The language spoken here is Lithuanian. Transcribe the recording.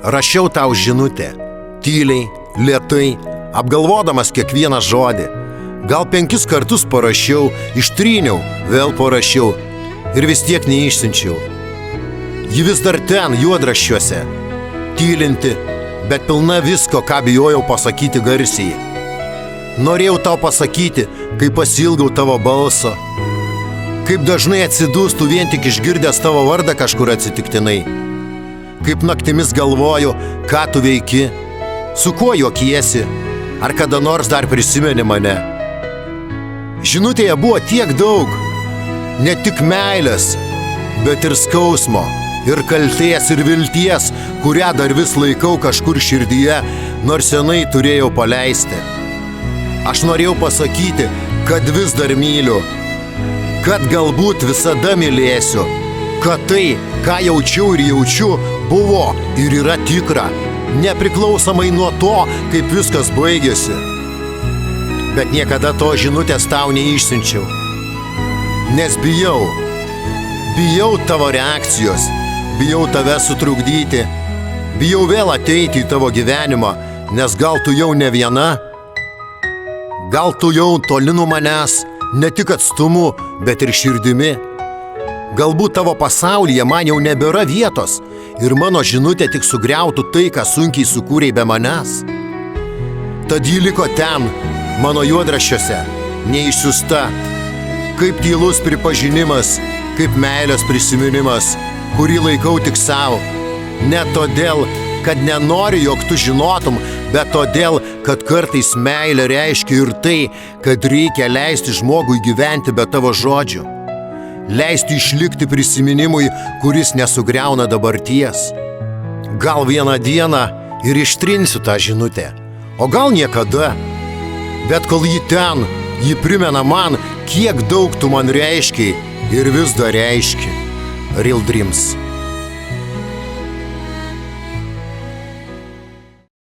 Rašiau tau žinutę. Tyliai, lėtai, apgalvodamas kiekvieną žodį. Gal 5 kartus parašiau, ištryniau, vėl parašiau ir vis tiek neišsiunčiau. Ji vis dar ten, juodraščiuose. Tylinti, bet pilna visko, ką bijojau pasakyti garsiai. Norėjau tau pasakyti, kaip pasiilgau tavo balso. Kaip dažnai atsidūstų vien tik išgirdęs tavo vardą kažkur atsitiktinai. Kaip naktimis galvoju, ką tu veiki, su kuo juokiesi, ar kada nors dar prisimeni mane. Žinutėje buvo tiek daug, ne tik meilės, bet ir skausmo, ir kaltės, ir vilties, kurią dar vis laikau kažkur širdyje, nors senai turėjau paleisti. Aš norėjau pasakyti, kad vis dar myliu, kad galbūt visada mylėsiu, kad tai, ką jaučiau ir jaučiu, buvo ir yra tikra, nepriklausomai nuo to, kaip viskas baigėsi. Bet niekada to žinutės tau neišsiunčiau, nes bijau tavo reakcijos, bijau tave sutrukdyti, bijau vėl ateiti į tavo gyvenimą, nes gal tu jau ne viena, gal tu jau toli nuo manęs, ne tik atstumu, bet ir širdimi. Galbūt tavo pasaulyje man jau nebėra vietos ir mano žinutė tik sugriautų tai, ką sunkiai sukūrei be manęs. Tad ji liko ten, mano juodraščiuose, neišsiųsta, kaip tylus pripažinimas, kaip meilės prisiminimas, kurį laikau tik savo. Ne todėl, kad nenoriu, jog tu žinotum, bet todėl, kad kartais meilė reiškia ir tai, kad reikia leisti žmogui gyventi be tavo žodžių. Leisti išlikti prisiminimui, kuris nesugriauna dabarties. Gal vieną dieną ir ištrinsiu tą žinutę, o gal niekada. Bet kol ji ten, ji primena man, kiek daug tu man reiškiai ir vis dar reiški. Real Dreams.